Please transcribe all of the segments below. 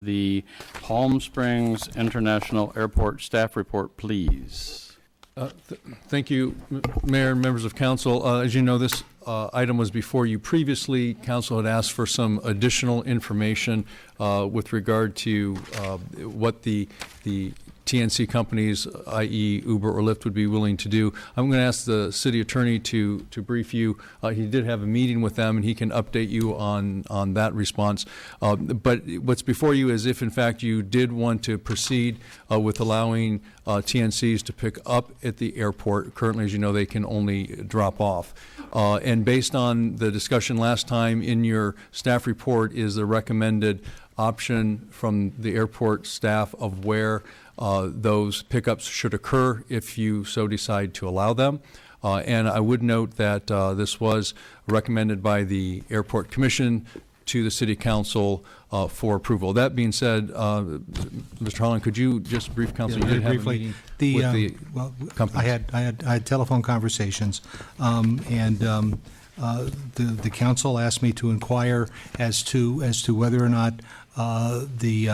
the Palm Springs International Airport staff report, please. Thank you, Mayor and members of council. As you know, this item was before you previously. Council had asked for some additional information with regard to what the TNC companies, i.e. Uber or Lyft, would be willing to do. I'm going to ask the city attorney to brief you. He did have a meeting with them, and he can update you on that response. But what's before you is if, in fact, you did want to proceed with allowing TNCs to pick up at the airport. Currently, as you know, they can only drop off. And based on the discussion last time, in your staff report is the recommended option from the airport staff of where those pickups should occur if you so decide to allow them. And I would note that this was recommended by the Airport Commission to the City Council for approval. That being said, Mr. Holland, could you just brief council? Yeah, you did have briefly, a meeting with the well, companies. I had telephone conversations, and the council asked me to inquire as to whether or not the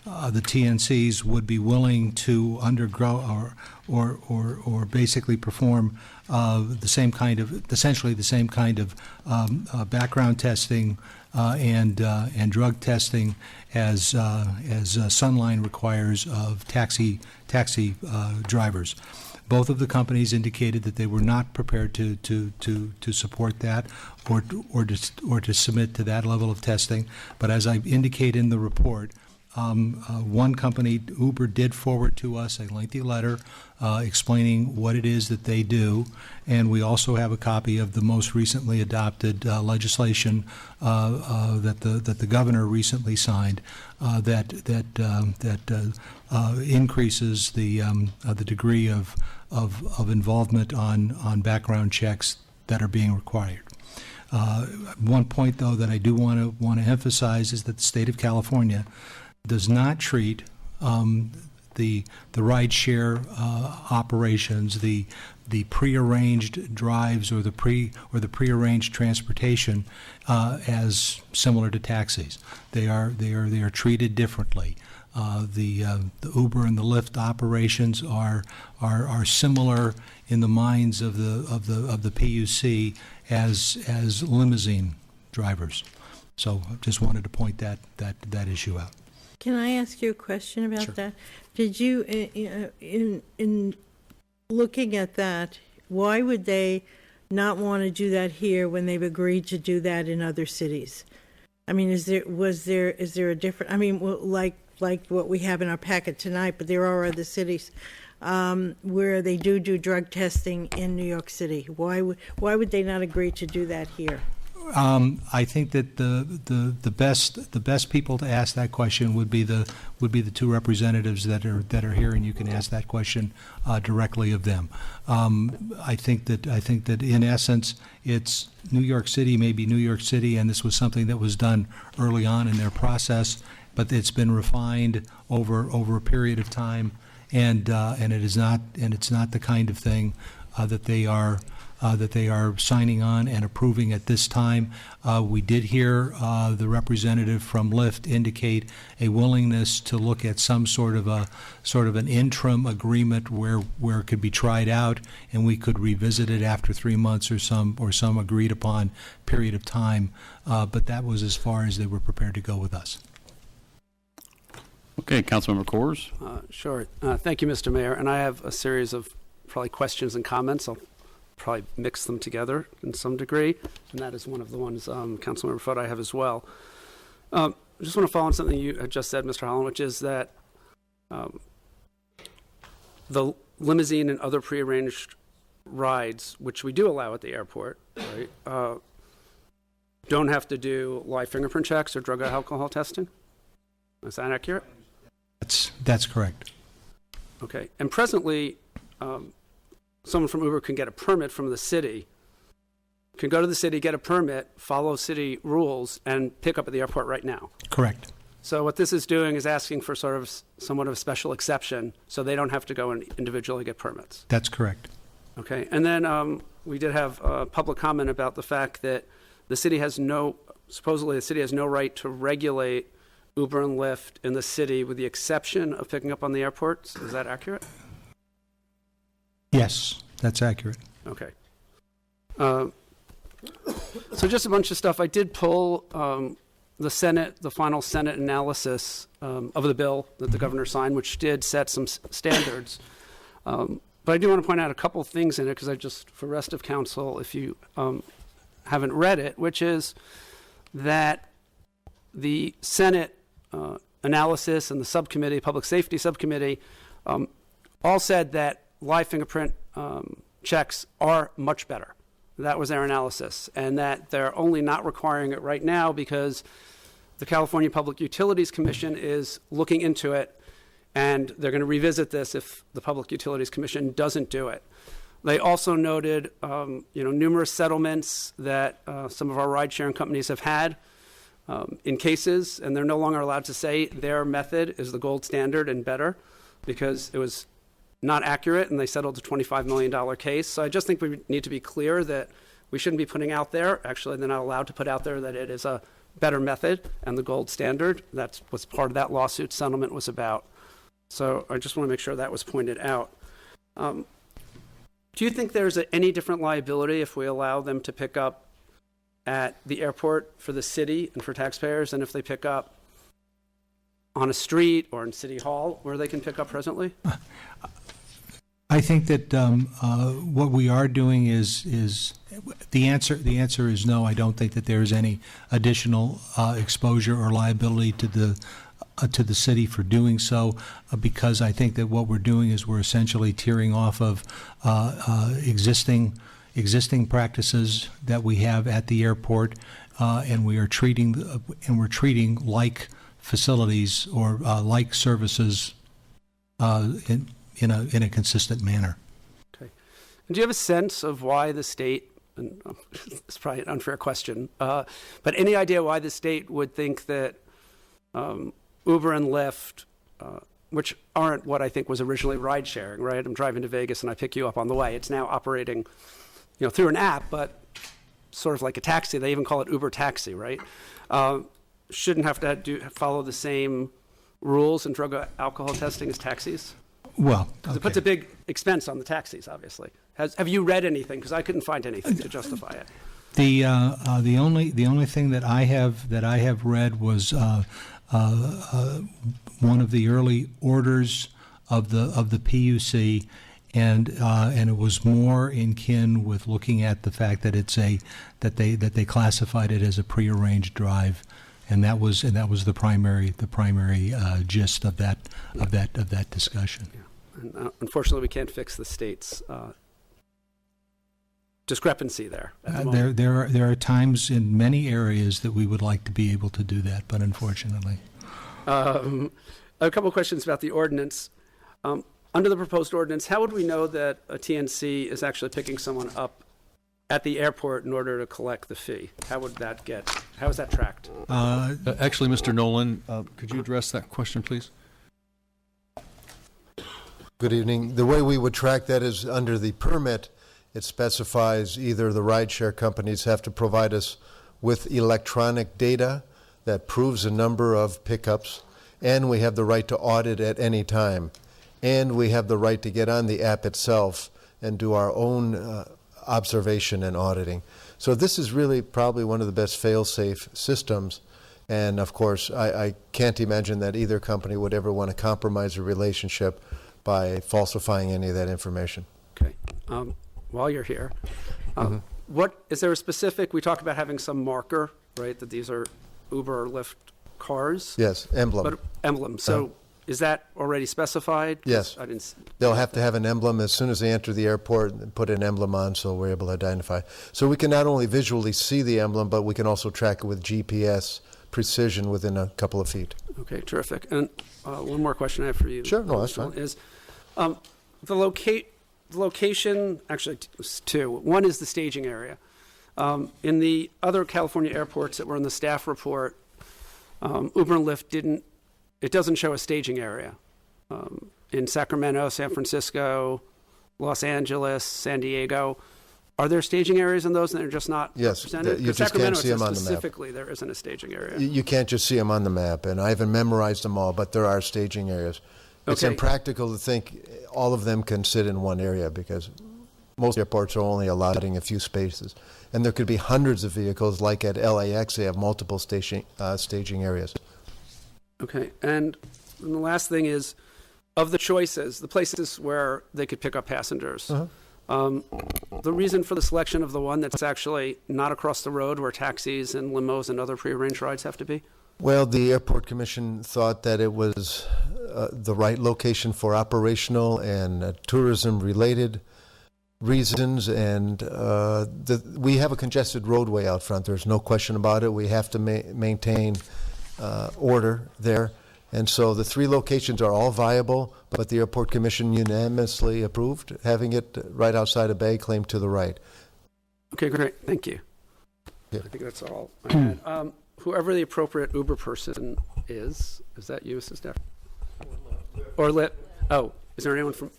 TNCs would be willing to undergo or basically perform the same kind of, essentially the same kind of background testing and drug testing as Sunline requires of taxi drivers. Both of the companies indicated that they were not prepared to support that or to submit to that level of testing. But as I indicate in the report, one company, Uber, did forward to us a lengthy letter explaining what it is that they do, and we also have a copy of the most recently adopted legislation that the governor recently signed that increases the degree of involvement on background checks that are being required. One point, though, that I do want to emphasize is that the state of California does not treat the ride-share operations, the prearranged drives or the prearranged transportation as similar to taxis. They are treated differently. The Uber and the Lyft operations are similar in the minds of the PUC as limousine drivers. So I just wanted to point that issue out. Can I ask you a question about Sure. that? Did you, in looking at that, why would they not want to do that here when they've agreed to do that in other cities? I mean, is there a different? I mean, well, like what we have in our packet tonight, but there are other cities where they do drug testing in New York City. Why would they not agree to do that here? I think that the best people to ask that question would be the two representatives that are here, and you can ask that question directly of them. I think that in essence, it's New York City, maybe New York City, and this was something that was done early on in their process, but it's been refined over a period of time, and it's not the kind of thing that they are signing on and approving at this time. We did hear the representative from Lyft indicate a willingness to look at some sort of an interim agreement where it could be tried out and we could revisit it after 3 months or some agreed upon period of time. But that was as far as they were prepared to go with us. Okay, Councilmember Coors. Sure. Thank you, Mr. Mayor. And I have a series of probably questions and comments. I'll probably mix them together in some degree, and that is one of the ones Councilmember Foot I have as well. I just want to follow on something you had just said, Mr. Holland, which is that the limousine and other prearranged rides, which we do allow at the airport, right, don't have to do live fingerprint checks or drug or alcohol testing? Is that accurate? That's correct. Okay. And presently, someone from Uber can get a permit from the city, can go to the city, get a permit, follow city rules, and pick up at the airport right now. Correct. So what this is doing is asking for sort of somewhat of a special exception so they don't have to go and individually get permits. That's correct. Okay. And then we did have a public comment about the fact that supposedly the city has no right to regulate Uber and Lyft in the city with the exception of picking up on the airports. Is that accurate? Yes, that's accurate. Okay. So just a bunch of stuff. I did pull the final Senate analysis of the bill that the governor signed, which did set some standards. But I do want to point out a couple things in it because for rest of council, if you haven't read it, which is that the Senate analysis and the subcommittee, public safety subcommittee, all said that live fingerprint checks are much better. That was their analysis, and that they're only not requiring it right now because the California Public Utilities Commission is looking into it, and they're going to revisit this if the Public Utilities Commission doesn't do it. They also noted, numerous settlements that some of our ride-sharing companies have had in cases, and they're no longer allowed to say their method is the gold standard and better because it was not accurate, and they settled a $25 million case. So I just think we need to be clear that we shouldn't be putting out there, actually they're not allowed to put out there that it is a better method and the gold standard. That's what part of that lawsuit settlement was about. So I just want to make sure that was pointed out. Do you think there's any different liability if we allow them to pick up at the airport for the city and for taxpayers than if they pick up on a street or in City Hall where they can pick up presently? I think that what we are doing is the answer is no. I don't think that there is any additional exposure or liability to the city for doing so, because I think that what we're doing is we're essentially tearing off of existing practices that we have at the airport, and we're treating like facilities or like services in a consistent manner. Okay. And do you have a sense of why the state, and it's probably an unfair question, but any idea why the state would think that Uber and Lyft, which aren't what I think was originally ride sharing, right? I'm driving to Vegas and I pick you up on the way. It's now operating, through an app, but sort of like a taxi. They even call it Uber Taxi, right? Shouldn't have to follow the same rules in drug alcohol testing as taxis? Well, It puts a big expense on the taxis, obviously. Have you read anything? Because I couldn't find anything to justify it. The only thing that I have read was one of the early orders of the PUC, and it was more in kin with looking at the fact that that they classified it as a prearranged drive, and that was the primary gist of that discussion. Yeah. And, unfortunately, we can't fix the state's discrepancy there. At the moment. There are times in many areas that we would like to be able to do that, but unfortunately. A couple of questions about the ordinance. Under the proposed ordinance, how would we know that a TNC is actually picking someone up at the airport in order to collect the fee? How is that tracked? Actually, Mr. Nolan, could you address that question, please? Good evening. The way we would track that is under the permit, it specifies either the rideshare companies have to provide us with electronic data that proves a number of pickups, and we have the right to audit at any time, and we have the right to get on the app itself and do our own observation and auditing. So this is really probably one of the best fail-safe systems, and of course I can't imagine that either company would ever want to compromise a relationship by falsifying any of that information. Okay. While you're here, what is there a specific? We talk about having some marker, right? That these are Uber or Lyft cars. Yes, emblem. But emblem. So is that already specified? Yes. I didn't. They'll have to have an emblem as soon as they enter the airport and put an emblem on so we're able to identify. So we can not only visually see the emblem, but we can also track it with GPS precision within a couple of feet. Okay, terrific. And one more question I have for you. Sure, no, that's fine. Is the location, actually two. One is the staging area. In the other California airports that were in the staff report, Uber and Lyft it doesn't show a staging area. In Sacramento, San Francisco, Los Angeles, San Diego, Are there staging areas in those and they're just not Yes, represented? you 'Cause just can't Sacramento, see it 'em says on the map. specifically there isn't a staging area. You can't just see them on the map, and I haven't memorized them all, but there are staging areas. It's Okay. impractical to think all of them can sit in one area because most airports are only allotting a few spaces. And there could be hundreds of vehicles, like at LAX, they have multiple staging areas. Okay, and the last thing is, of the choices, the places where they could pick up passengers, the reason for the selection of the one that's actually not across the road where taxis and limos and other prearranged rides have to be? Well, the Airport Commission thought that it was the right location for operational and tourism-related reasons, and we have a congested roadway out front. There's no question about it. We have to maintain order there. And so the 3 locations are all viable, but the Airport Commission unanimously approved having it right outside of Bay, claim to the right. Okay, great, thank you. Yeah. I think that's all I had. Whoever the appropriate Uber person is that you, Mrs. Staff? Or Lyft? Oh, is there anyone from,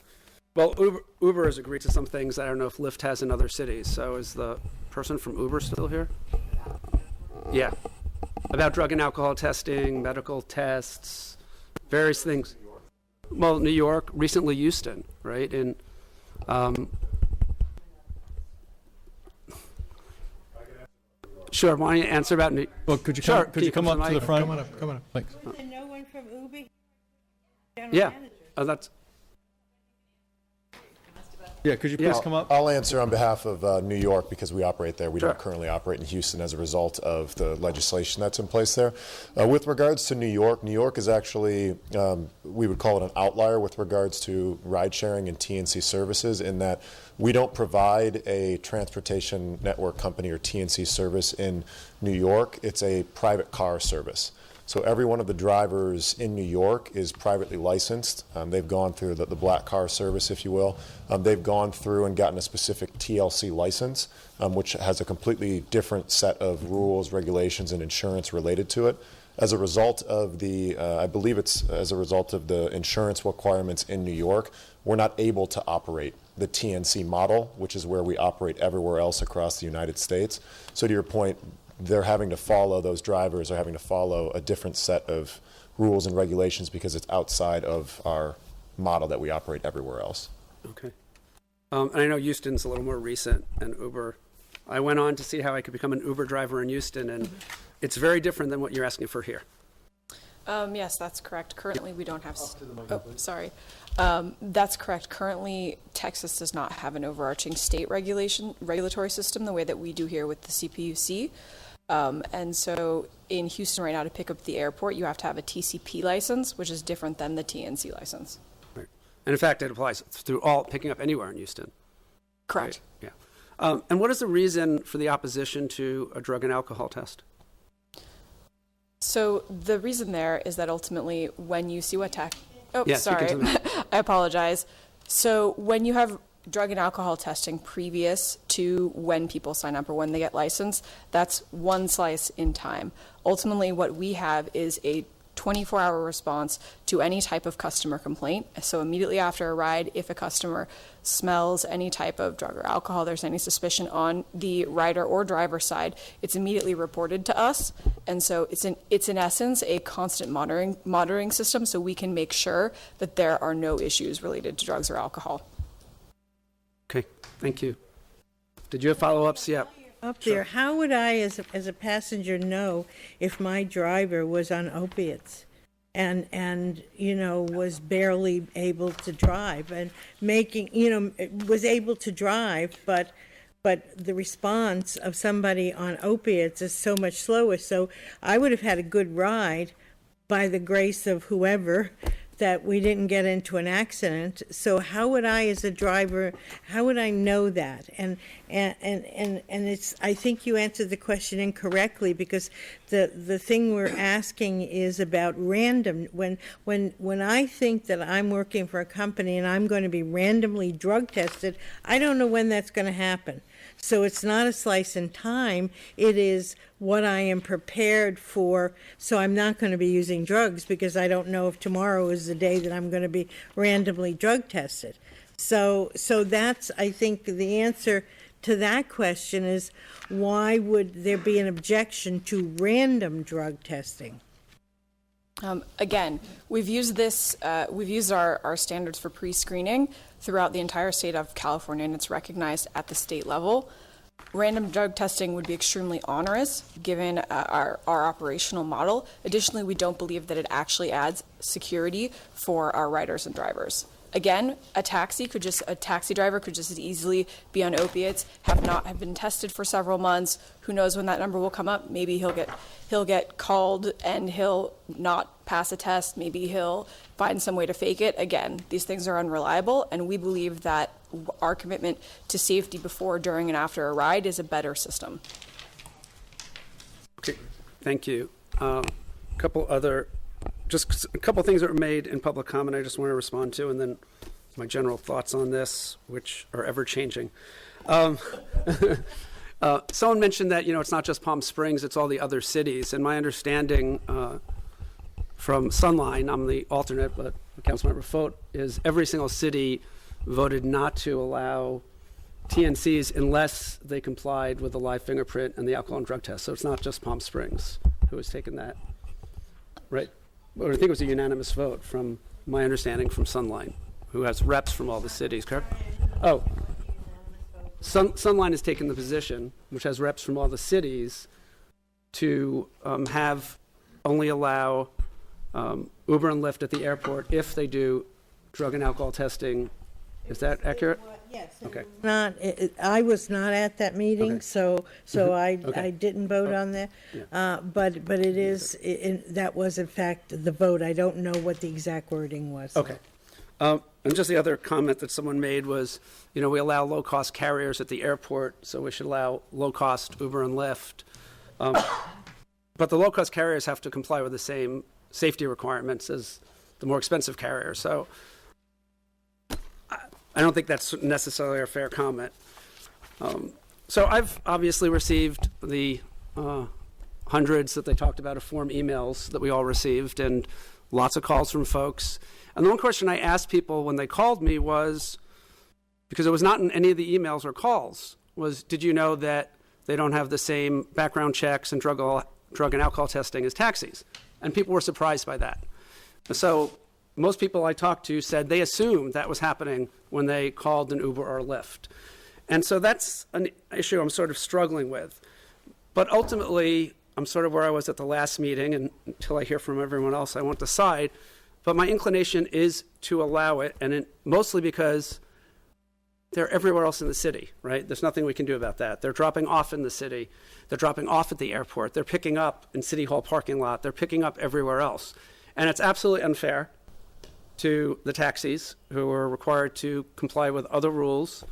well, Uber has agreed to some things that I don't know if Lyft has in other cities, so is the person from Uber still here? Yeah, about drug and alcohol testing, medical tests, various things. Well, New York, recently Houston, right? And sure, why don't you answer about New? Well, could you Sure, could you come up to the front? Come on up. Thanks. Was there no one from Uber? Yeah, that's Yeah, could you please Yeah. come up? I'll answer on behalf of New York because we operate there. We Sure. don't currently operate in Houston as a result of the legislation that's in place there. With regards to New York is actually, we would call it an outlier with regards to ride sharing and TNC services in that we don't provide a transportation network company or TNC service in New York. It's a private car service. So every one of the drivers in New York is privately licensed. They've gone through the black car service, if you will. They've gone through and gotten a specific TLC license, which has a completely different set of rules, regulations, and insurance related to it. As a result of the, I believe it's as a result of the insurance requirements in New York, we're not able to operate the TNC model, which is where we operate everywhere else across the United States. So to your point, they're having to follow, those drivers are having to follow a different set of rules and regulations because it's outside of our model that we operate everywhere else. okay. And I know Houston's a little more recent, and Uber. I went on to see how I could become an Uber driver in Houston, and it's very different than what you're asking for here. Yes, that's correct. Currently, we don't have. Sorry. That's correct. Currently, Texas does not have an overarching state regulatory system the way that we do here with the CPUC. And so in Houston right now, to pick up the airport, you have to have a TCP license, which is different than the TNC license. Right. And in fact, it applies through picking up anywhere in Houston. Correct. Right? Yeah. And what is the reason for the opposition to a drug and alcohol test? So the reason there is that ultimately when you see what Yes, sorry, you can I apologize. So when you have drug and alcohol testing previous to when people sign up or when they get licensed, that's one slice in time. Ultimately, what we have is a 24-hour response to any type of customer complaint. So immediately after a ride, if a customer smells any type of drug or alcohol, there's any suspicion on the rider or driver side, it's immediately reported to us. And so it's in essence a constant monitoring system so we can make sure that there are no issues related to drugs or alcohol. Okay, thank you. Did you have follow-ups? Yeah. Up there, how would I, as a passenger, know if my driver was on opiates and was barely able to drive and was able to drive, but the response of somebody on opiates is so much slower. So I would have had a good ride by the grace of whoever, that we didn't get into an accident. So how would I, as a driver, how would I know that? And it's, I think you answered the question incorrectly, because the thing we're asking is about random. When I think that I'm working for a company and I'm going to be randomly drug tested, I don't know when that's going to happen. So it's not a slice in time, it is what I am prepared for. So I'm not going to be using drugs because I don't know if tomorrow is the day that I'm going to be randomly drug tested. So that's, I think, the answer to that question is, why would there be an objection to random drug testing? Again, we've used our standards for pre-screening throughout the entire state of California, and it's recognized at the state level. Random drug testing would be extremely onerous given our operational model. Additionally, we don't believe that it actually adds security for our riders and drivers. Again, a taxi driver could just as easily be on opiates, have been tested for several months. Who knows when that number will come up? Maybe he'll get called and he'll not pass a test. Maybe he'll find some way to fake it. Again, these things are unreliable, and we believe that our commitment to safety before, during, and after a ride is a better system. Okay, thank you. Just a couple things that were made in public comment I just want to respond to, and then my general thoughts on this, which are ever changing. Someone mentioned that, it's not just Palm Springs, it's all the other cities. And my understanding from Sunline, I'm the alternate, but Councilmember Fote, is every single city voted not to allow TNCs unless they complied with the live fingerprint and the alcohol and drug test. So it's not just Palm Springs who has taken that, right? Well, I think it was a unanimous vote from my understanding from Sunline, who has reps from all the cities, correct? Oh, Sunline has taken the position, which has reps from all the cities, to only allow Uber and Lyft at the airport if they do drug and alcohol testing. Is that accurate? Yes. Okay. I was not at that meeting, Okay. so I Okay. didn't vote on that. But it is, that was in fact the vote. I don't know what the exact wording was. Okay. And just the other comment that someone made was, we allow low-cost carriers at the airport, so we should allow low-cost Uber and Lyft. But the low-cost carriers have to comply with the same safety requirements as the more expensive carriers. So I don't think that's necessarily a fair comment. So I've obviously received the hundreds that they talked about of form emails that we all received, and lots of calls from folks. And the one question I asked people when they called me was, because it was not in any of the emails or calls, was, did you know that they don't have the same background checks and drug and alcohol testing as taxis? And people were surprised by that. So most people I talked to said they assumed that was happening when they called an Uber or a Lyft. And so that's an issue I'm sort of struggling with. But ultimately, I'm sort of where I was at the last meeting, and until I hear from everyone else, I won't decide. But my inclination is to allow it, and mostly because they're everywhere else in the city, right? There's nothing we can do about that. They're dropping off in the city. They're dropping off at the airport. They're picking up in City Hall parking lot. They're picking up everywhere else. And it's absolutely unfair to the taxis, who are required to comply with other rules.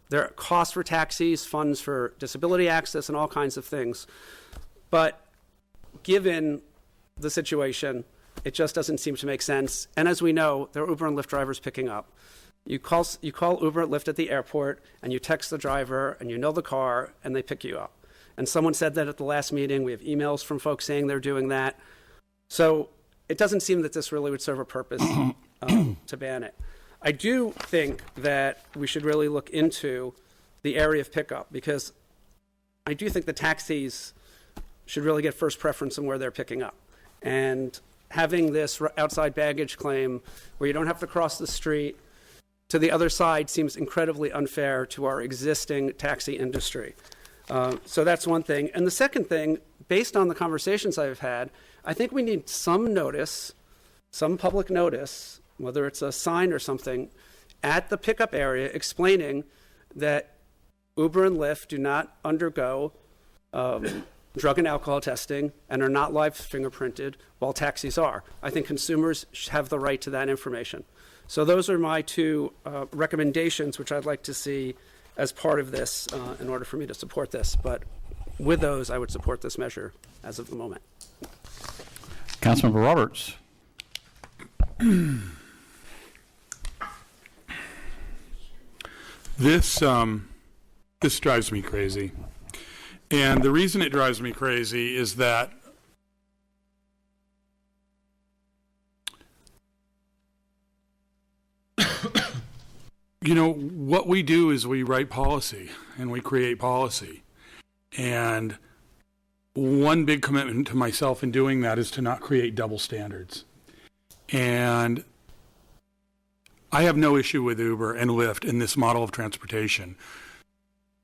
There are costs for taxis, funds for disability access, and all kinds of things. But given the situation, it just doesn't seem to make sense. And as we know, there are Uber and Lyft drivers picking up. You call Uber and Lyft at the airport, and you text the driver, and you know the car, and they pick you up. And someone said that at the last meeting. We have emails from folks saying they're doing that. So it doesn't seem that this really would serve a purpose to ban it. I do think that we should really look into the area of pickup, because I do think the taxis should really get first preference in where they're picking up. And having this outside baggage claim where you don't have to cross the street to the other side seems incredibly unfair to our existing taxi industry. So that's one thing. And the second thing, based on the conversations I've had, I think we need some notice, some public notice, whether it's a sign or something, at the pickup area explaining that Uber and Lyft do not undergo drug and alcohol testing and are not live fingerprinted, while taxis are. I think consumers have the right to that information. So those are my two recommendations, which I'd like to see as part of this in order for me to support this. But with those, I would support this measure as of the moment. Councilmember Roberts. This drives me crazy. And the reason it drives me crazy is that you know, what we do is we write policy and we create policy. And one big commitment to myself in doing that is to not create double standards. And I have no issue with Uber and Lyft in this model of transportation.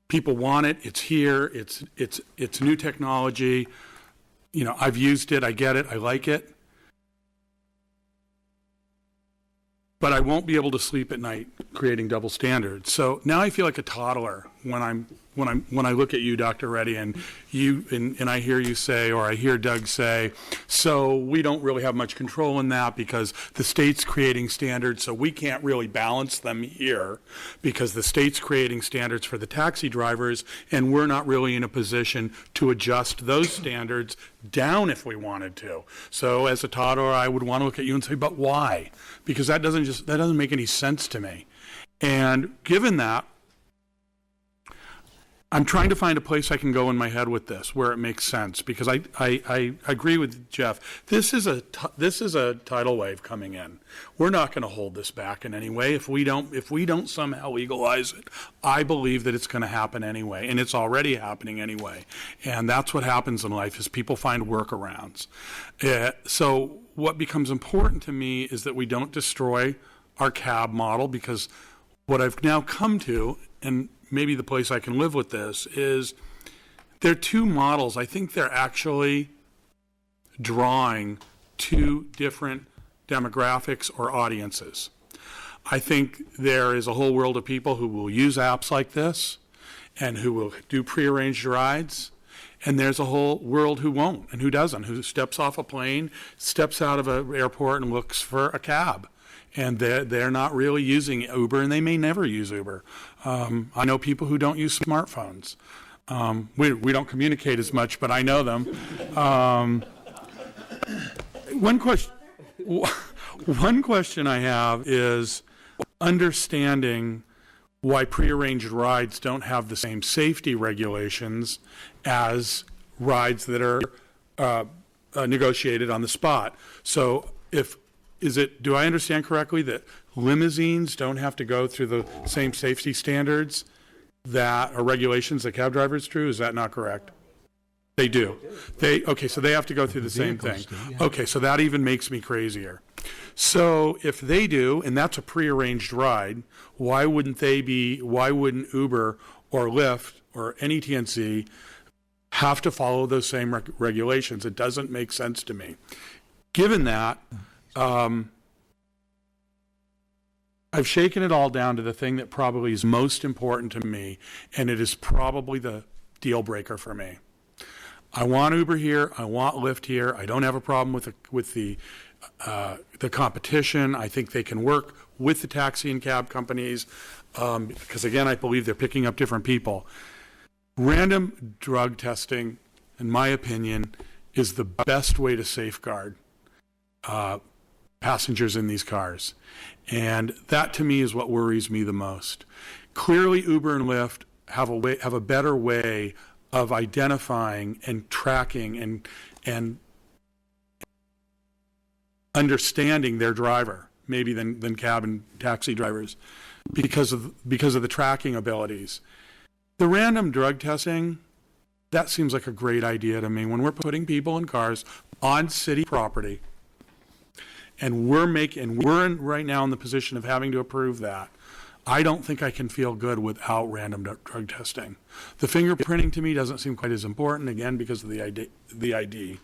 People want it. It's here. It's new technology. You know, I've used it. I get it. I like it. But I won't be able to sleep at night creating double standards. So now I feel like a toddler when I look at you, Dr. Reddy, and I hear you say, or I hear Doug say, so we don't really have much control in that because the state's creating standards, so we can't really balance them here because the state's creating standards for the taxi drivers, and we're not really in a position to adjust those standards down if we wanted to. So as a toddler, I would want to look at you and say, but why? Because that doesn't make any sense to me. And given that, I'm trying to find a place I can go in my head with this where it makes sense, because I agree with Jeff. This is a tidal wave coming in. We're not going to hold this back in any way. If we don't somehow legalize it, I believe that it's going to happen anyway, and it's already happening anyway. And that's what happens in life, is people find workarounds. So what becomes important to me is that we don't destroy our cab model, because what I've now come to, and maybe the place I can live with this, is there are two models. I think they're actually drawing two different demographics or audiences. I think there is a whole world of people who will use apps like this and who will do prearranged rides. And there's a whole world who won't and who doesn't, who steps off a plane, steps out of an airport and looks for a cab. And they're not really using Uber, and they may never use Uber. I know people who don't use smartphones. We don't communicate as much, but I know them. One question I have is understanding why prearranged rides don't have the same safety regulations as rides that are negotiated on the spot. So do I understand correctly that limousines don't have to go through the same safety standards that are regulations that cab drivers do? Is that not correct? They do. Okay, so they have to go through the same thing. Okay, so that even makes me crazier. So if they do, and that's a prearranged ride, why wouldn't Uber or Lyft or any TNC have to follow those same regulations? It doesn't make sense to me. Given that, I've shaken it all down to the thing that probably is most important to me, and it is probably the deal breaker for me. I want Uber here. I want Lyft here. I don't have a problem with the competition. I think they can work with the taxi and cab companies because, again, I believe they're picking up different people. Random drug testing, in my opinion, is the best way to safeguard passengers in these cars. And that, to me, is what worries me the most. Clearly, Uber and Lyft have a better way of identifying and tracking and understanding their driver, maybe than cab and taxi drivers, because of the tracking abilities. The random drug testing, that seems like a great idea to me. When we're putting people in cars on city property, and we're right now in the position of having to approve that, I don't think I can feel good without random drug testing. The fingerprinting to me doesn't seem quite as important, again, because of the ID.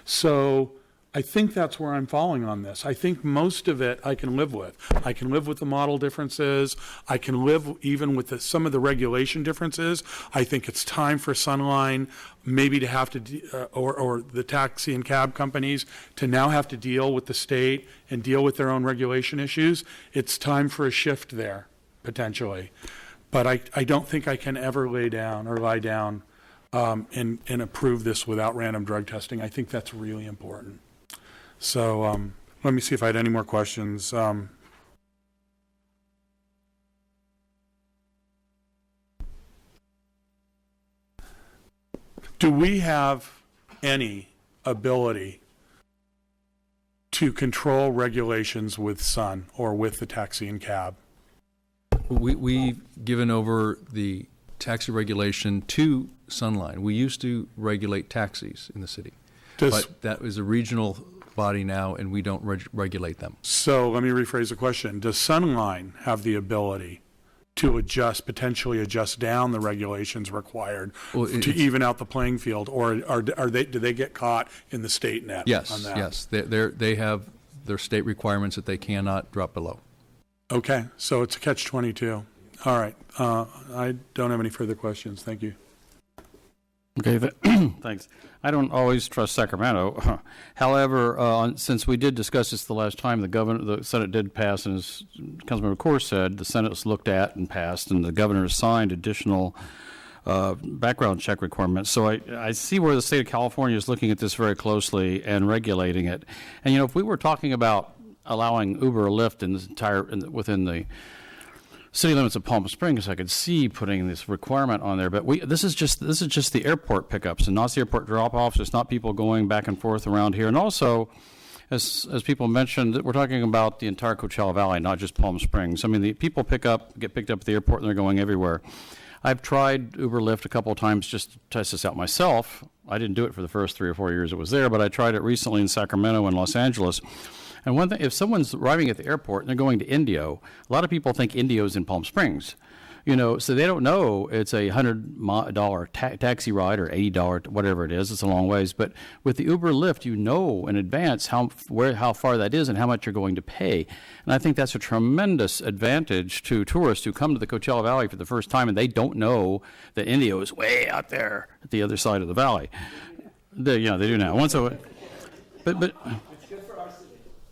So I think that's where I'm falling on this. I think most of it I can live with. I can live with the model differences. I can live even with some of the regulation differences. I think it's time for Sunline maybe to have to, or the taxi and cab companies to now have to deal with the state and deal with their own regulation issues. It's time for a shift there, potentially. But I don't think I can ever lie down and approve this without random drug testing. I think that's really important. So let me see if I had any more questions. Do we have any ability to control regulations with Sun or with the taxi and cab? We've given over the taxi regulation to Sunline. We used to regulate taxis in the city, but that is a regional body now, and we don't regulate them. So let me rephrase the question. Does Sunline have the ability to potentially adjust down the regulations required to even out the playing field, or do they get caught in the state net on that? Yes. They have their state requirements that they cannot drop below. Okay, so it's a catch-22. All right, I don't have any further questions. Thank you. Okay, thanks. I don't always trust Sacramento. However, since we did discuss this the last time, the Senate did pass, and as Councilmember Corr said, the Senate's looked at and passed, and the governor signed additional background check requirements. So I see where the state of California is looking at this very closely and regulating it. And, if we were talking about allowing Uber or Lyft within the city limits of Palm Springs, I could see putting this requirement on there. But this is just the airport pickups and not the airport drop-offs. It's not people going back and forth around here. And also, as people mentioned, we're talking about the entire Coachella Valley, not just Palm Springs. I mean, the people get picked up at the airport, and they're going everywhere. I've tried Uber Lyft a couple of times just to test this out myself. I didn't do it for the first 3 or 4 years it was there, but I tried it recently in Sacramento and Los Angeles. And one thing, if someone's arriving at the airport and they're going to Indio, a lot of people think Indio's in Palm Springs. So they don't know it's a $100 taxi ride or $80, whatever it is. It's a long ways. But with the Uber Lyft, you know in advance how far that is and how much you're going to pay. And I think that's a tremendous advantage to tourists who come to the Coachella Valley for the first time and they don't know that Indio is way out there at the other side of the valley. They do now. But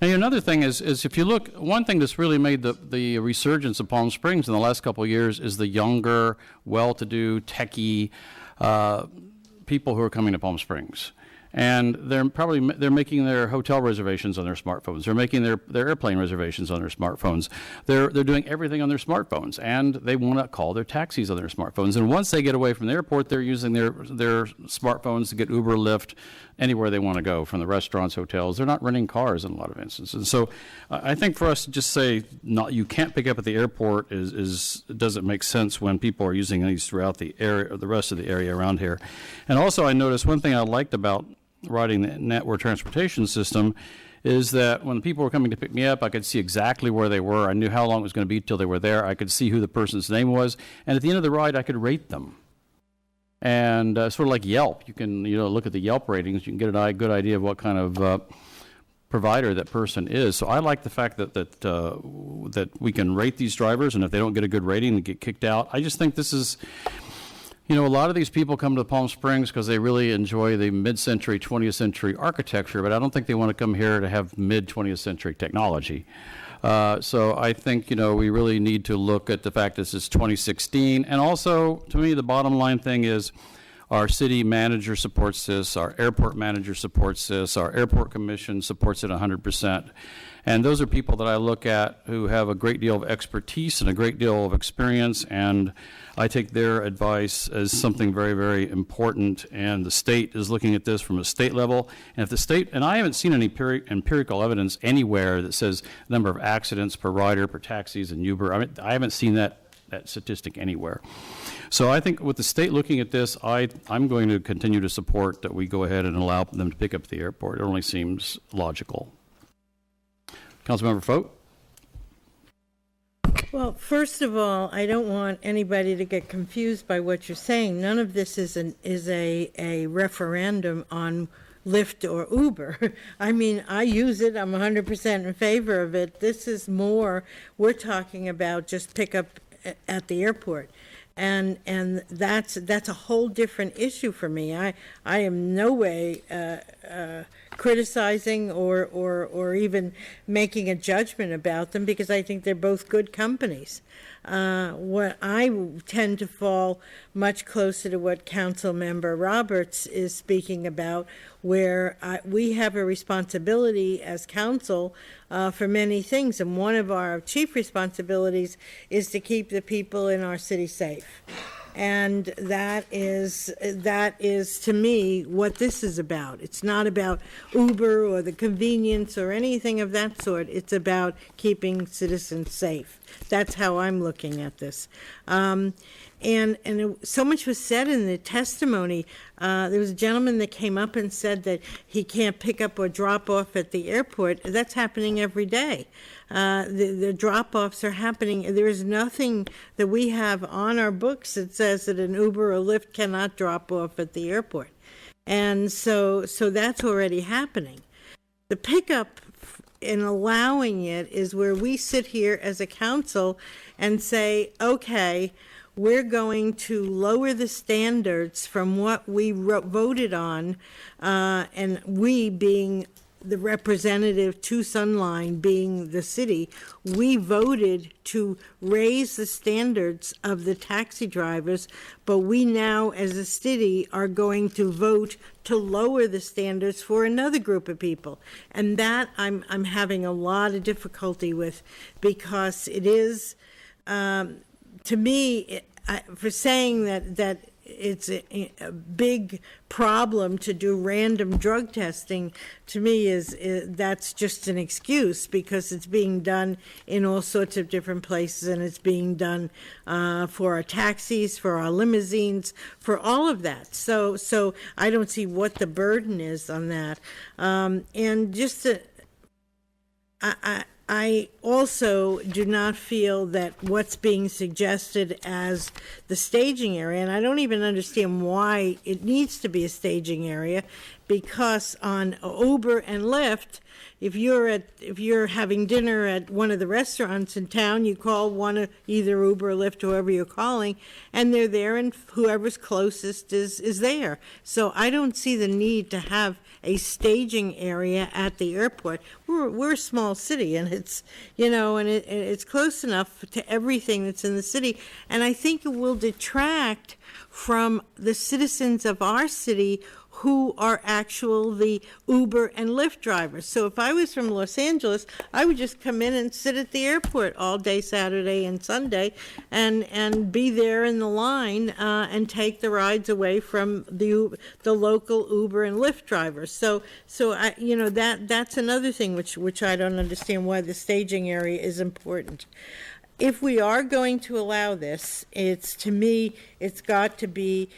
and another thing is if you look, one thing that's really made the resurgence of Palm Springs in the last couple of years is the younger, well-to-do, techie people who are coming to Palm Springs. And they're making their hotel reservations on their smartphones. They're making their airplane reservations on their smartphones. They're doing everything on their smartphones, and they want to call their taxis on their smartphones. And once they get away from the airport, they're using their smartphones to get Uber, Lyft, anywhere they want to go, from the restaurants, hotels. They're not renting cars in a lot of instances. So I think for us to just say you can't pick up at the airport doesn't make sense when people are using these throughout the area, or the rest of the area around here. And also, I noticed one thing I liked about riding the network transportation system is that when people were coming to pick me up, I could see exactly where they were. I knew how long it was going to be till they were there. I could see who the person's name was, and at the end of the ride, I could rate them. And sort of like Yelp, you can look at the Yelp ratings. You can get a good idea of what kind of provider that person is. So I like the fact that we can rate these drivers, and if they don't get a good rating, they get kicked out. I just think this is. A lot of these people come to Palm Springs because they really enjoy the mid-century, 20th century architecture, but I don't think they want to come here to have mid-20th century technology. So I think, we really need to look at the fact this is 2016. And also, to me, the bottom line thing is our city manager supports this, our airport manager supports this, our airport commission supports it 100%. And those are people that I look at who have a great deal of expertise and a great deal of experience, and I take their advice as something very, very important. And the state is looking at this from a state level. And if the state, and I haven't seen any empirical evidence anywhere that says number of accidents per rider, per taxis and Uber. I haven't seen that statistic anywhere. So I think with the state looking at this, I'm going to continue to support that we go ahead and allow them to pick up at the airport. It only seems logical. Councilmember Foat? Well, first of all, I don't want anybody to get confused by what you're saying. None of this is a referendum on Lyft or Uber. I mean, I use it. I'm 100% in favor of it. This is more, we're talking about just pick up at the airport. And that's a whole different issue for me. I am no way criticizing or even making a judgment about them, because I think they're both good companies. What I tend to fall much closer to what Council Member Roberts is speaking about, where we have a responsibility as council for many things, and one of our chief responsibilities is to keep the people in our city safe. And that is to me what this is about. It's not about Uber or the convenience or anything of that sort. It's about keeping citizens safe. That's how I'm looking at this. So much was said in the testimony. There was a gentleman that came up and said that he can't pick up or drop off at the airport. That's happening every day. The drop-offs are happening. There is nothing that we have on our books that says that an Uber or Lyft cannot drop off at the airport. And so that's already happening. The pickup in allowing it is where we sit here as a council and say, okay, we're going to lower the standards from what we voted on, and we being the representative to Sunline being the city, we voted to raise the standards of the taxi drivers, but we now as a city are going to vote to lower the standards for another group of people. And that I'm having a lot of difficulty with, because it is, to me, for saying that it's a big problem to do random drug testing, to me is that's just an excuse, because it's being done in all sorts of different places, and it's being done for our taxis, for our limousines, for all of that. So I don't see what the burden is on that. And just I also do not feel that what's being suggested as the staging area, and I don't even understand why it needs to be a staging area, because on Uber and Lyft, if you're having dinner at one of the restaurants in town, you call one of either Uber or Lyft, whoever you're calling, and they're there, and whoever's closest is there. So I don't see the need to have a staging area at the airport. We're a small city, and it's, and it's close enough to everything that's in the city, and I think it will detract from the citizens of our city who are the Uber and Lyft drivers. So if I was from Los Angeles, I would just come in and sit at the airport all day Saturday and Sunday and be there in the line and take the rides away from the local Uber and Lyft drivers. So I, that's another thing which I don't understand why the staging area is important. If we are going to allow this, to me, it's got to be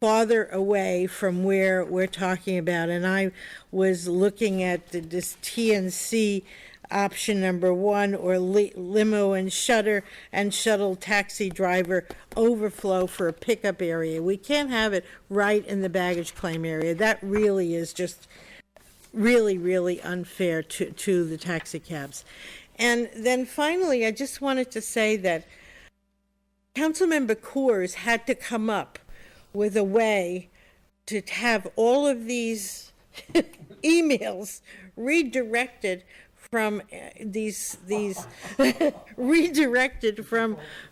farther away from where we're talking about. And I was looking at this TNC option number 1, or limo and shuttle taxi driver overflow for a pickup area. We can't have it right in the baggage claim area. That really is just really, really unfair to the taxi cabs. And then finally, I just wanted to say that Councilmember Coors had to come up with a way to have all of these emails redirected from redirected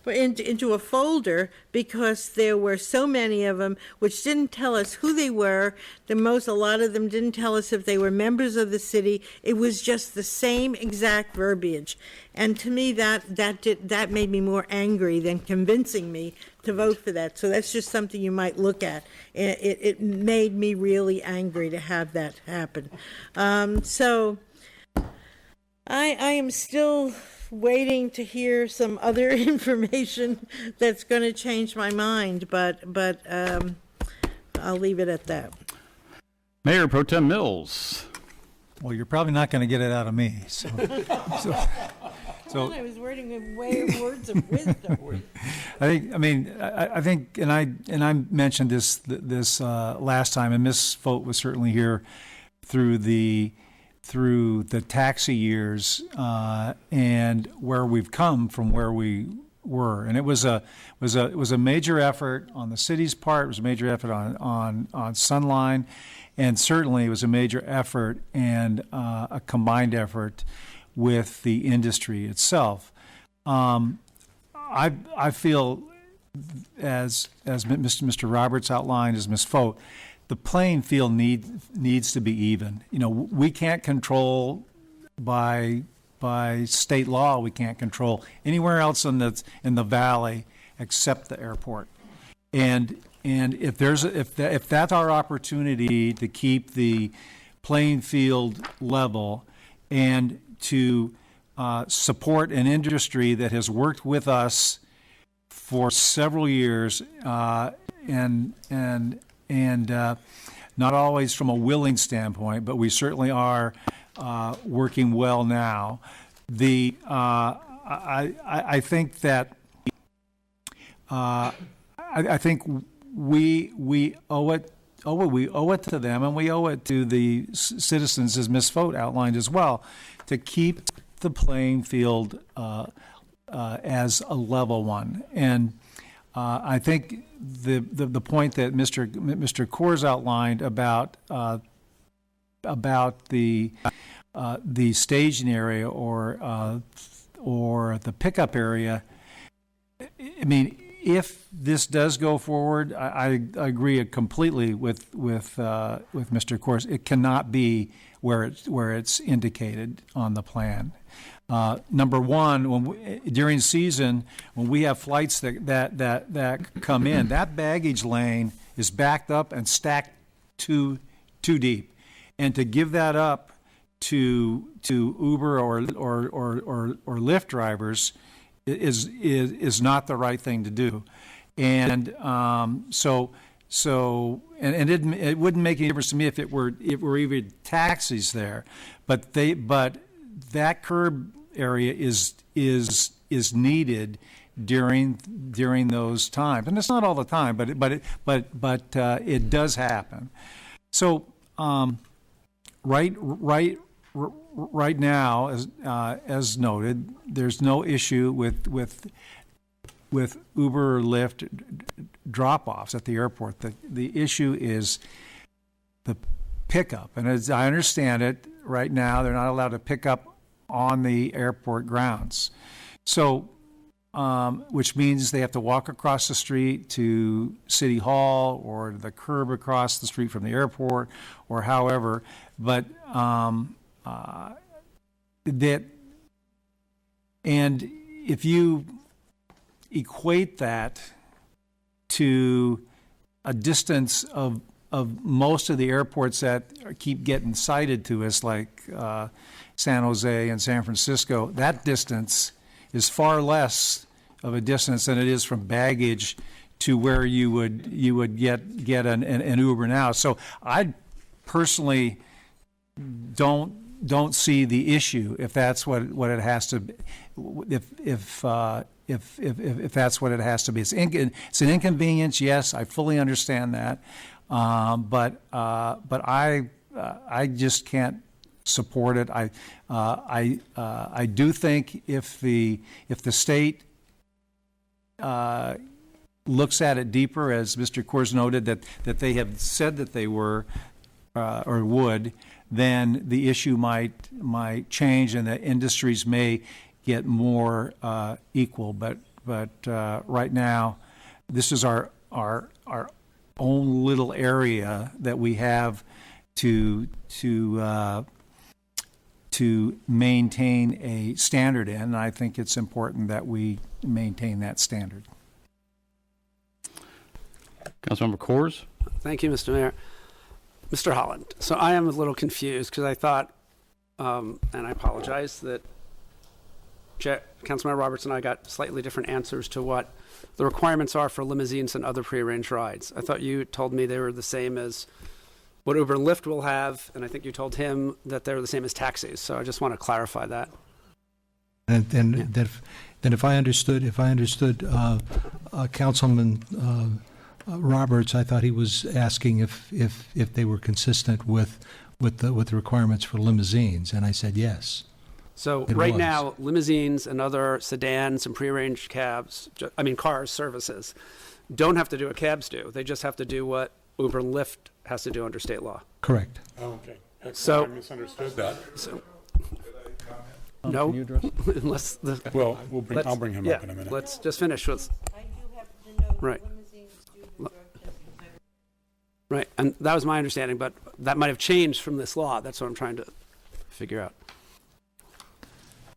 into a folder, because there were so many of them which didn't tell us who they were. A lot of them didn't tell us if they were members of the city. It was just the same exact verbiage, and to me that made me more angry than convincing me to vote for that. So that's just something you might look at. It made me really angry to have that happen. So I am still waiting to hear some other information that's going to change my mind, but I'll leave it at that. Mayor Pro Tem Mills. Well, you're probably not going to get it out of me. So I was wording words of wisdom. I think, and I mentioned this last time, and Ms. Foat was certainly here through the taxi years and where we've come from where we were, and it was a major effort on the city's part. It was a major effort on Sunline, and certainly it was a major effort and a combined effort with the industry itself. I feel, as Mr. Roberts outlined, as Ms. Foat, the playing field needs to be even. We can't control by state law. We can't control anywhere else in the valley except the airport. And if that's our opportunity to keep the playing field level and to support an industry that has worked with us for several years, and not always from a willing standpoint, but we certainly are working well now. I think that I think we owe it to them, and we owe it to the citizens, as Ms. Foat outlined as well, to keep the playing field as a level one. And I think the point that Mr. Coors outlined about the staging area or the pickup area, I mean, if this does go forward, I agree completely with Mr. Coors. It cannot be where it's indicated on the plan. Number one, during season, when we have flights that come in, that baggage lane is backed up and stacked too deep, and to give that up to Uber or Lyft drivers is not the right thing to do. And so it wouldn't make any difference to me if it were even taxis there, but that curb area is needed during those times, and it's not all the time, but it does happen. So right now, as noted, there's no issue with Uber or Lyft drop-offs at the airport. The issue is the pickup, and as I understand it, right now they're not allowed to pick up on the airport grounds. So, which means they have to walk across the street to City Hall or the curb across the street from the airport, or however. But and if you equate that to a distance of most of the airports that keep getting cited to us, like San Jose and San Francisco, that distance is far less of a distance than it is from baggage to where you would get an Uber now. So I personally don't see the issue if that's what it has to be. If that's what it has to be, it's an inconvenience. Yes, I fully understand that, but I just can't support it. I do think if the state looks at it deeper, as Mr. Coors noted that they have said that they were or would, then the issue might change and the industries may get more equal. But right now, this is our own little area that we have to maintain a standard in, and I think it's important that we maintain that standard. Councilmember Coors? Thank you, Mr. Mayor. Mr. Holland, so I am a little confused because I thought, and I apologize, that Councilmember Roberts and I got slightly different answers to what the requirements are for limousines and other prearranged rides. I thought you told me they were the same as what Uber and Lyft will have, and I think you told him that they're the same as taxis. So I just want to clarify that. And then if I understood Councilman Roberts, I thought he was asking if they were consistent with the requirements for limousines, and I said yes. So It right was. now, limousines and other sedans and prearranged cars services don't have to do what cabs do. They just have to do what Uber and Lyft has to do under state law. Correct. Okay. So- I misunderstood that. So, no, unless the Well, I'll bring him up in a minute. Let's just finish with. I do happen to know Right. limousines do drug testing. Right, and that was my understanding, but that might have changed from this law. That's what I'm trying to figure out.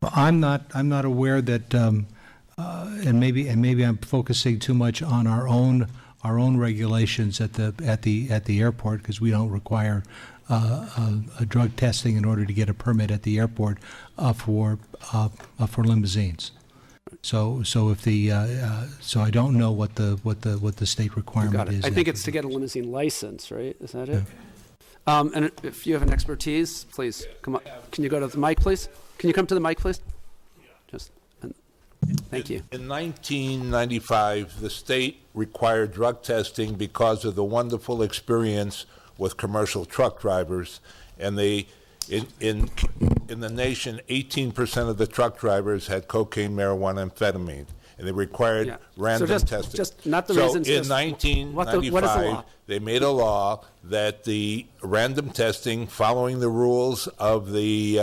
I'm not aware that, and maybe I'm focusing too much on our own our own regulations at the airport, because we don't require a drug testing in order to get a permit at the airport for limousines. So if so I don't know what the state requirement Got it. is. I think it's to get a limousine license, right? Is that it? And if you have an expertise, please come up. Can you go to the mic, please? Can you come to the mic, please? Thank you. In 1995, the state required drug testing because of the wonderful experience with commercial truck drivers, and in the nation, 18% of the truck drivers had cocaine, marijuana, amphetamine, and they required random testing. Just not the so reasons. In just 1995, what is the law? they made a law that the random testing, following the rules of the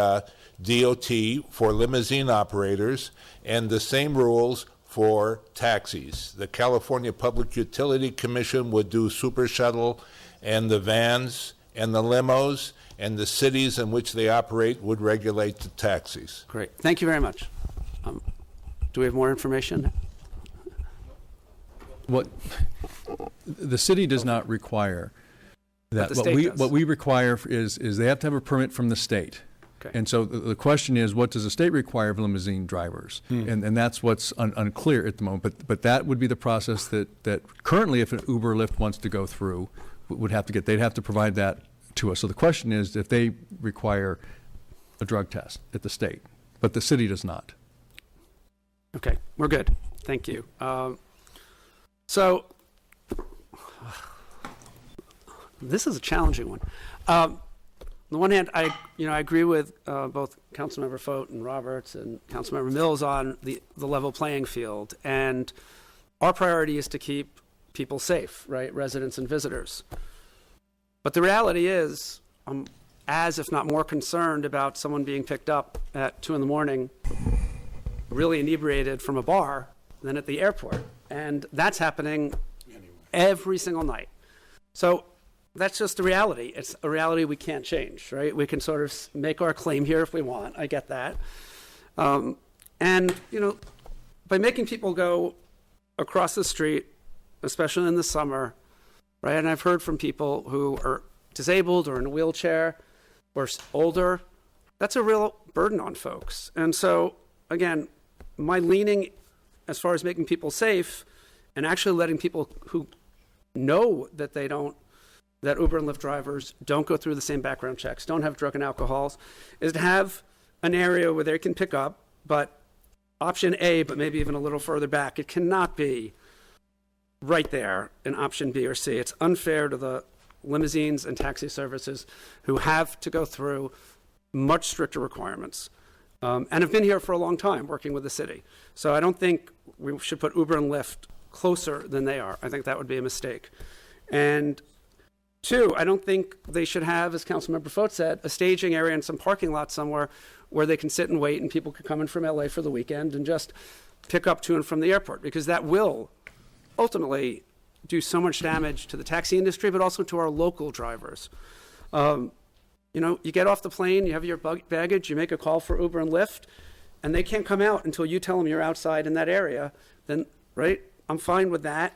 DOT for limousine operators, and the same rules for taxis. The California Public Utility Commission would do Super Shuttle and the vans and the limos, and the cities in which they operate would regulate the taxis. Great. Thank you very much. Do we have more information? What the city does not require that. But the state does. What we require is they have to have a permit from the state. Okay. And so the question is, what does the state require of limousine drivers? And that's what's unclear at the moment. But that would be the process that currently, if an Uber or Lyft wants to go through, would have to get. They'd have to provide that to us. So the question is if they require a drug test at the state, but the city does not. Okay, we're good. Thank you. So this is a challenging one. On the one hand, I agree with both Councilmember Fote and Roberts and Councilmember Mills on the level playing field, and our priority is to keep people safe, right, residents and visitors. But the reality is, I'm as if not more concerned about someone being picked up at 2 a.m, really inebriated from a bar, than at the airport, and that's happening every single night. So that's just a reality. It's a reality we can't change, right? We can sort of make our claim here if we want. I get that. And, by making people go across the street, especially in the summer, right? And I've heard from people who are disabled or in a wheelchair or older, that's a real burden on folks. And so, again, my leaning as far as making people safe and actually letting people who know that that Uber and Lyft drivers don't go through the same background checks, don't have drug and alcohols, is to have an area where they can pick up, but option A, but maybe even a little further back. It cannot be right there in option B or C. It's unfair to the limousines and taxi services who have to go through much stricter requirements and have been here for a long time working with the city. So I don't think we should put Uber and Lyft closer than they are. I think that would be a mistake. And two, I don't think they should have, as Councilmember Fote said, a staging area in some parking lot somewhere where they can sit and wait and people can come in from LA for the weekend and just pick up to and from the airport, because that will ultimately do so much damage to the taxi industry, but also to our local drivers. You get off the plane, you have your baggage, you make a call for Uber and Lyft, and they can't come out until you tell them you're outside in that area, then, right, I'm fine with that.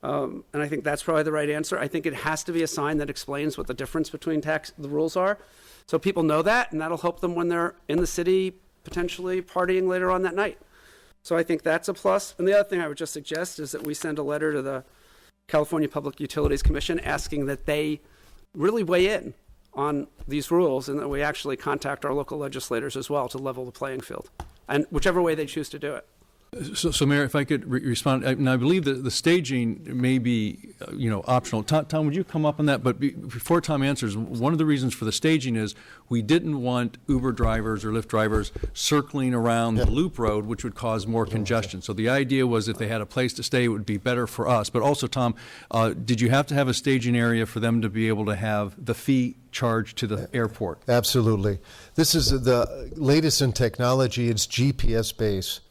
And I think that's probably the right answer. I think it has to be a sign that explains what the difference between the rules are, so people know that, and that'll help them when they're in the city, potentially partying later on that night. So I think that's a plus. And the other thing I would just suggest is that we send a letter to the California Public Utilities Commission asking that they really weigh in on these rules, and that we actually contact our local legislators as well to level the playing field, and whichever way they choose to do it. So Mayor, if I could respond, and I believe that the staging may be, optional. Tom, would you come up on that? But before Tom answers, one of the reasons for the staging is we didn't want Uber drivers or Lyft drivers circling around the loop road, which would cause more congestion. So the idea was if they had a place to stay, it would be better for us. But also, Tom, did you have to have a staging area for them to be able to have the fee charged to the airport? Absolutely. This is the latest in technology. It's GPS-based.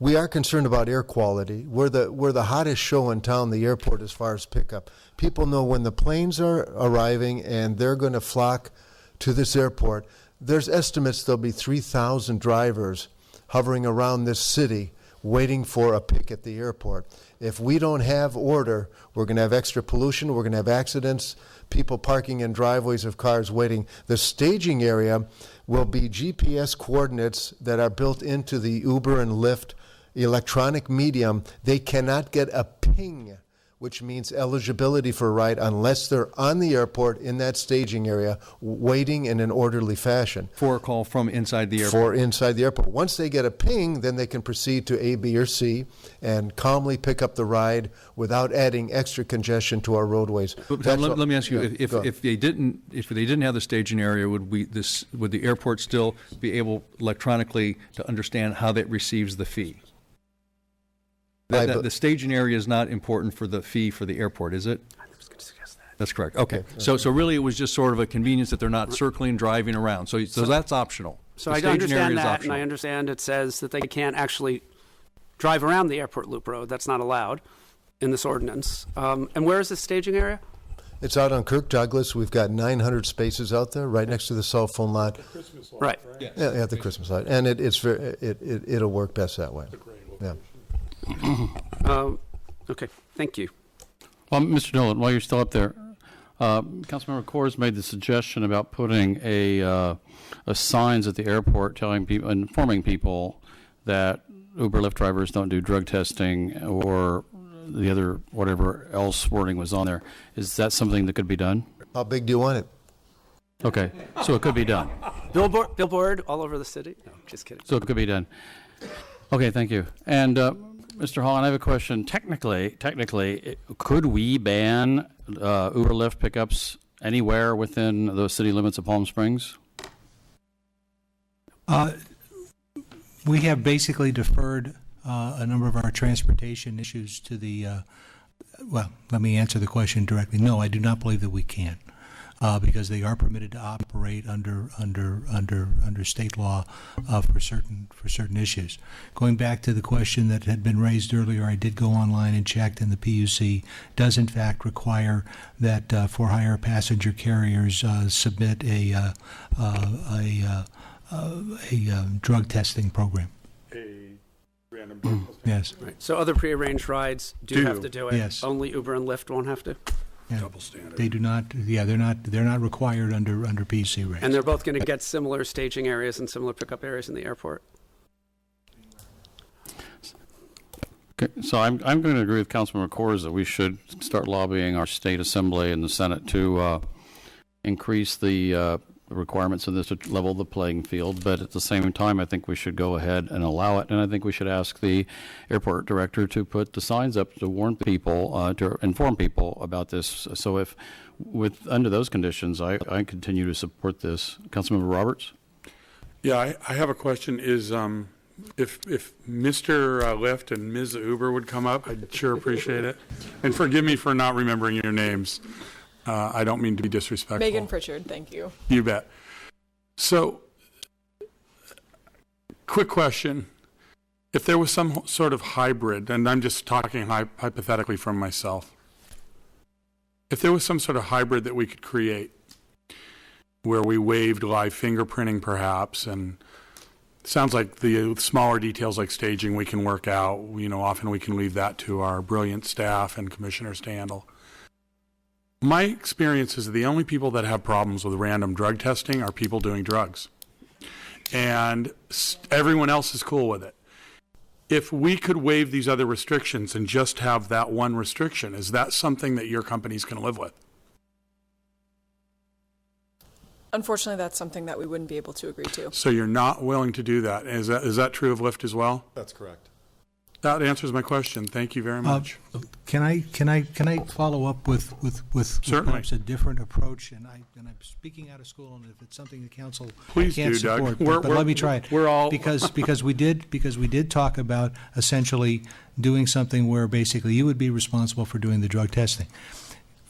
We are concerned about air quality. We're the hottest show in town, the airport, as far as pickup. People know when the planes are arriving and they're going to flock to this airport. There's estimates there'll be 3,000 drivers hovering around this city waiting for a pick at the airport. If we don't have order, we're going to have extra pollution, we're going to have accidents, people parking in driveways of cars waiting. The staging area will be GPS coordinates that are built into the Uber and Lyft electronic medium. They cannot get a ping, which means eligibility for a ride, unless they're on the airport in that staging area waiting in an orderly fashion. For a call from inside the airport. For inside the airport. Once they get a ping, then they can proceed to A, B, or C and calmly pick up the ride without adding extra congestion to our roadways. Let me ask you, Yeah, go. if they didn't have the staging area, would the airport still be able electronically to understand how that receives the fee? The staging area is not important for the fee for the airport, is it? I was going to suggest that. That's correct. Okay. So really, it was just sort of a convenience that they're not circling, driving around. So that's optional. So The I staging area understand is that, and optional. I understand it says that they can't actually drive around the airport loop road. That's not allowed in this ordinance. And where is this staging area? It's out on Kirk Douglas. We've got 900 spaces out there, right next to the cell phone lot. Right. Yeah, at the Christmas light, and it'll work best that way. Yeah. Okay, thank you. Well, Mr. Dillon, while you're still up there, Councilmember Coors made the suggestion about putting a signs at the airport telling people, informing people that Uber, Lyft drivers don't do drug testing or the other, whatever else wording was on there. Is that something that could be done? How big do you want it? Okay, so it could be done. Billboard all over the city? No, just kidding. So it could be done. Okay, thank you. And Mr. Holland, I have a question. Technically, could we ban Uber Lyft pickups anywhere within the city limits of Palm Springs? We have basically deferred a number of our transportation issues to the, well, let me answer the question directly. No, I do not believe that we can, because they are permitted to operate under state law for certain issues. Going back to the question that had been raised earlier, I did go online and checked, and the PUC does in fact require that for-hire passenger carriers submit a drug testing program. Random drug testing. Yes. Right. So other prearranged rides do have to do it? Yes. Only Uber and Lyft won't have to? Yeah. Double standard. They do not. Yeah, they're not required under PUC regs. And they're both going to get similar staging areas and similar pickup areas in the airport? Okay, so I'm going to agree with Councilmember Coors that we should start lobbying our state assembly and the Senate to increase the requirements of this to level the playing field. But at the same time, I think we should go ahead and allow it. And I think we should ask the airport director to put the signs up to warn people, to inform people about this. So if, under those conditions, I continue to support this. Councilmember Roberts? Yeah, I have a question. Is if Mr. Lyft and Ms. Uber would come up, I'd sure appreciate it. And forgive me for not remembering your names. I don't mean to be disrespectful. Megan Pritchard, thank you. You bet. So, quick question. If there was some sort of hybrid, and I'm just talking hypothetically from myself, if there was some sort of hybrid that we could create where we waived live fingerprinting perhaps, and it sounds like the smaller details like staging we can work out, often we can leave that to our brilliant staff and commissioners to handle. My experience is that the only people that have problems with random drug testing are people doing drugs. And everyone else is cool with it. If we could waive these other restrictions and just have that one restriction, is that something that your companies can live with? Unfortunately, that's something that we wouldn't be able to agree to. So you're not willing to do that. Is that true of Lyft as well? That's correct. That answers my question. Thank you very much. Can I follow up with Certainly. perhaps a different approach? And I'm speaking out of school, and if it's something the council Please can't do, Doug. support, but let me try it. We're all because we did talk about essentially doing something where basically you would be responsible for doing the drug testing.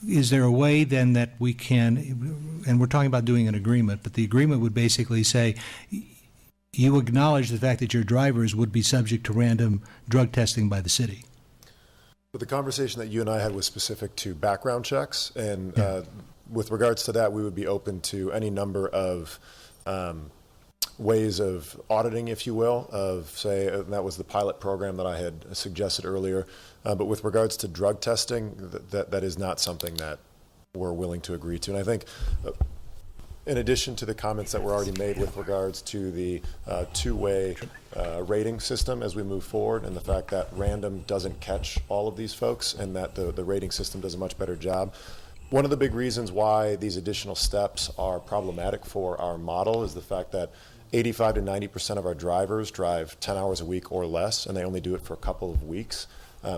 Is there a way then that we can, and we're talking about doing an agreement, but the agreement would basically say, you acknowledge the fact that your drivers would be subject to random drug testing by the city? But the conversation that you and I had was specific to background checks, and with regards to that, we would be open to any number of ways of auditing, if you will, of say, that was the pilot program that I had suggested earlier. But with regards to drug testing, that is not something that we're willing to agree to. And I think in addition to the comments that were already made with regards to the two-way rating system as we move forward, and the fact that random doesn't catch all of these folks, and that the rating system does a much better job. One of the big reasons why these additional steps are problematic for our model is the fact that 85 to 90% of our drivers drive 10 hours a week or less, and they only do it for a couple of weeks.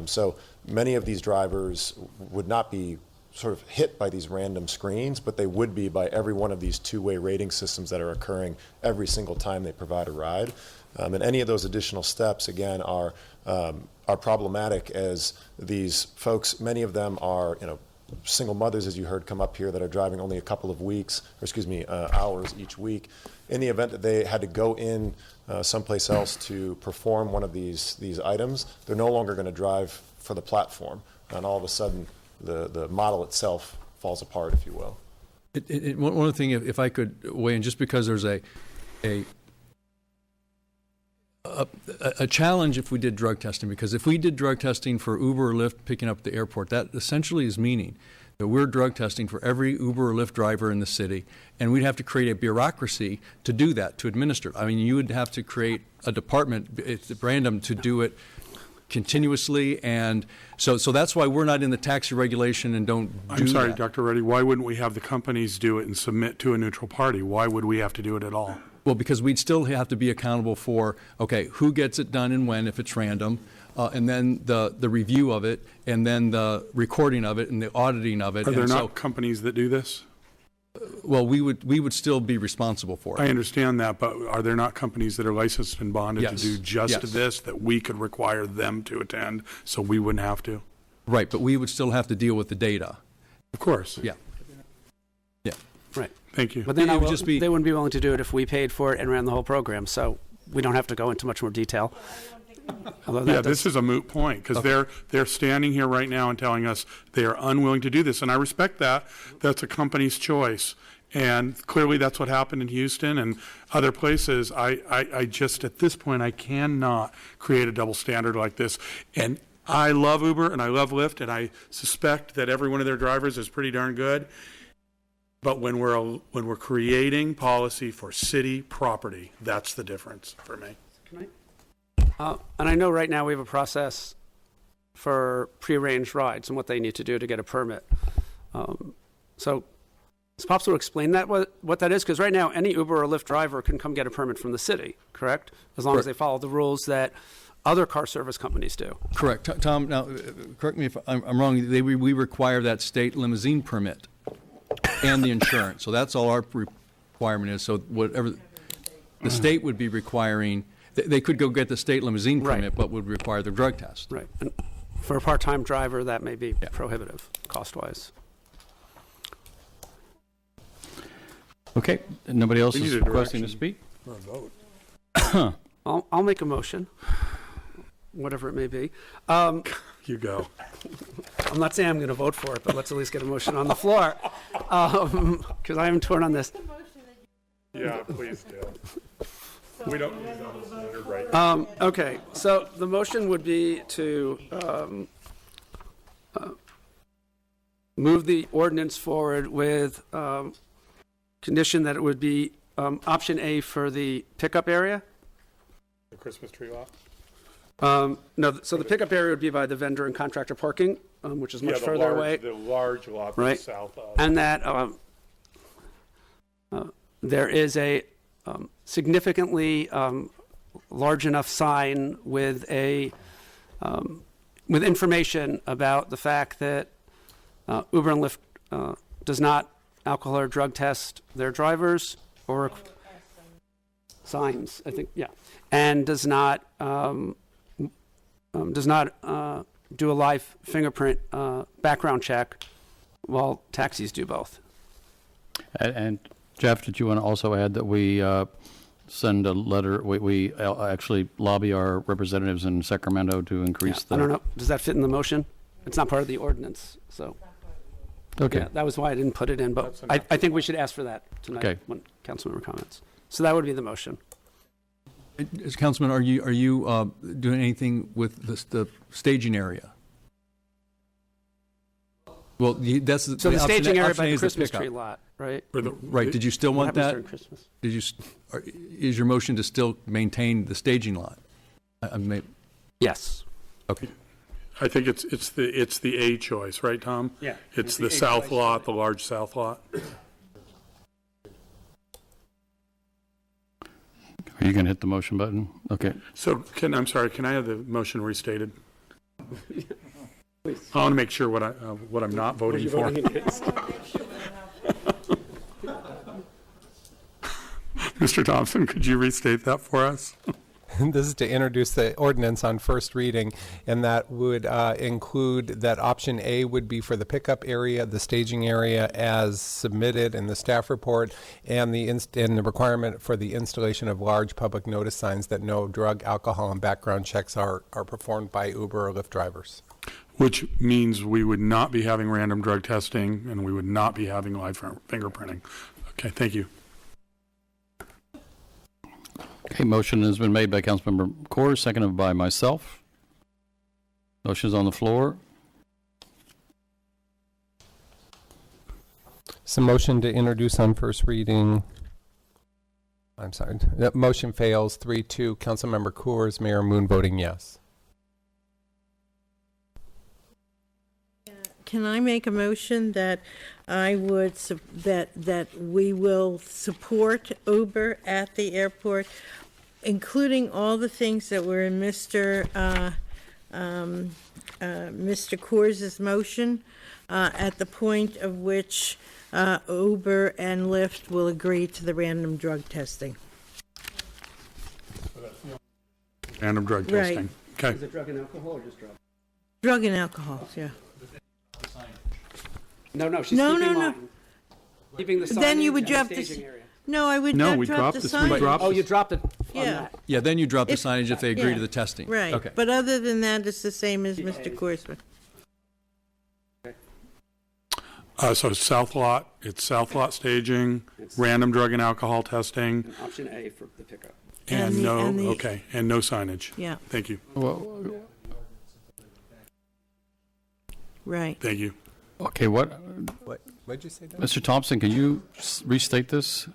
So many of these drivers would not be sort of hit by these random screens, but they would be by every one of these two-way rating systems that are occurring every single time they provide a ride. And any of those additional steps, again, are problematic, as these folks, many of them are, single mothers, as you heard come up here, that are driving only a couple of hours each week. In the event that they had to go in someplace else to perform one of these items, they're no longer going to drive for the platform, and all of a sudden the model itself falls apart, if you will. One other thing, if I could weigh in, just because there's a challenge if we did drug testing, because if we did drug testing for Uber or Lyft picking up at the airport, that essentially is meaning that we're drug testing for every Uber or Lyft driver in the city, and we'd have to create a bureaucracy to do that, to administer it. I mean, you would have to create a department, it's random, to do it continuously, and so that's why we're not in the taxi regulation and don't do I'm sorry, that. Dr. Reddy, why wouldn't we have the companies do it and submit to a neutral party? Why would we have to do it at all? Well, because we'd still have to be accountable for, okay, who gets it done and when, if it's random, and then the review of it, and then the recording of it, and the auditing of it. Are there And not companies that do this? Well, we would still be responsible for I it. understand that, but are there not companies that are licensed and bonded Yes. to do just Yes. this, that we could require them to attend, so we wouldn't have to? Right, but we would still have to deal with the data. Of course. Yeah. Yeah. Right. Thank you. But then It would just be- they wouldn't be willing to do it if we paid for it and ran the whole program, so we don't have to go into much more detail. Although that Yeah, does- this is a moot point, because they're standing here right now and telling us they are unwilling to do this, and I respect that. That's a company's choice, and clearly that's what happened in Houston and other places. I just, at this point, I cannot create a double standard like this. And I love Uber and I love Lyft, and I suspect that every one of their drivers is pretty darn good. But when we're creating policy for city property, that's the difference for me. And I know right now we have a process for prearranged rides and what they need to do to get a permit. So is it possible to explain that, what that is? Because right now, any Uber or Lyft driver can come get a permit from the city, correct? As long as they follow the rules that other car service companies do. Correct. Tom, now, correct me if I'm wrong, we require that state limousine permit and the insurance. So that's all our requirement is. So whatever the state would be requiring, they could go get the state limousine permit, Right. but would require the drug test. Right. And for a part-time driver, that may be prohibitive, cost-wise. Okay, nobody else We is need a requesting to direction. speak? For a vote. I'll make a motion, whatever it may be. You go. I'm not saying I'm going to vote for it, but let's at least get a motion on the floor, because I am torn on this. Yeah, please do. We don't need double standard right now. Okay, so the motion would be to move the ordinance forward with condition that it would be option A for the pickup area. The Christmas tree lot? No, so the pickup area would be by the vendor and contractor parking, which is much further away. The large lot Right. south of. And that there is a significantly large enough sign with with information about the fact that Uber and Lyft does not alcohol or drug test their drivers or signs, I think, yeah, and does not do a live fingerprint background check, while taxis do both. And Jeff, did you want to also add that we send a letter, we actually lobby our representatives in Sacramento to increase I don't know, does that fit in the motion? It's not part of the ordinance, so. Okay. Yeah, that was why I didn't put it in, but That's enough. I think we should ask for that tonight Okay. when Councilmember comments. So that would be the motion. Councilman, are you doing anything with the staging area? Well, that's So the option- staging area option by A the is Christmas pickup. tree lot, right? Right, did you still want What that? happens during Christmas? Did you, is your motion to still maintain the staging lot? Yes. Okay. I think it's the A choice, right, Tom? Yeah. It's the south lot, the large south lot. Are you going to hit the motion button? Okay. So I'm sorry, can I have the motion restated? I want to make sure what I'm not voting for. Mr. Thompson, could you restate that for us? This is to introduce the ordinance on first reading, and that would include that option A would be for the pickup area, the staging area as submitted in the staff report, and the requirement for the installation of large public notice signs that no drug, alcohol, and background checks are performed by Uber or Lyft drivers. Which means we would not be having random drug testing, and we would not be having live fingerprinting. Okay, thank you. Okay, motion has been made by Councilmember Coors, seconded by myself. Motion is on the floor. So motion to introduce on first reading. I'm sorry. That motion fails 3-2. Councilmember Coors, Mayor Moon voting yes. Can I make a motion that I would, that we will support Uber at the airport, including all the things that were in Mr. Coors' motion, at the point of which Uber and Lyft will agree to the random drug testing? Random drug Right. testing. Okay. Is it drug and alcohol or just drug? Drug and alcohol, yeah. No, she's No, keeping no, no. mine. Keeping the Then you signage would and drop the the staging area. No, I would No, not we drop dropped the this- we sign. dropped Oh, you dropped it on Yeah. that. Yeah, then you drop the If- signage if they agree yeah. to the testing. Right. Okay. But other than that, it's the same as Mr. Coors. So south lot, it's south lot staging, random drug and alcohol testing, And option A for the pickup. And the- and the- and no signage. Yeah, Thank you, Well, right. thank you. okay, what, What'd you say, Dan? Mr. Thompson, can you restate this?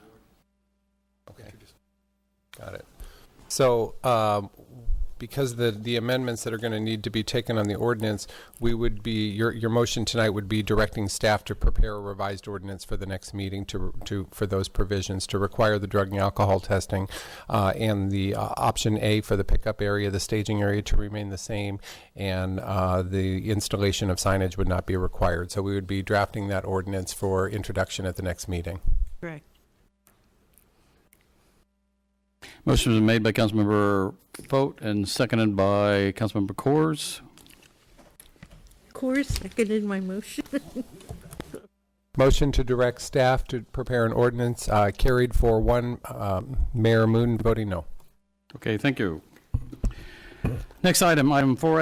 Okay. Got it. So, because the amendments that are going to need to be taken on the ordinance, we would be, your motion tonight would be directing staff to prepare a revised ordinance for the next meeting for those provisions, to require the drug and alcohol testing, and the option A for the pickup area, the staging area to remain the same, and the installation of signage would not be required. So we would be drafting that ordinance for introduction at the next meeting. Correct. Motion was made by Councilmember Foat and seconded by Councilmember Coors. Coors seconded my motion. Motion to direct staff to prepare an ordinance carried for one, Mayor Moon voting no. Okay, thank you. Next item, item 4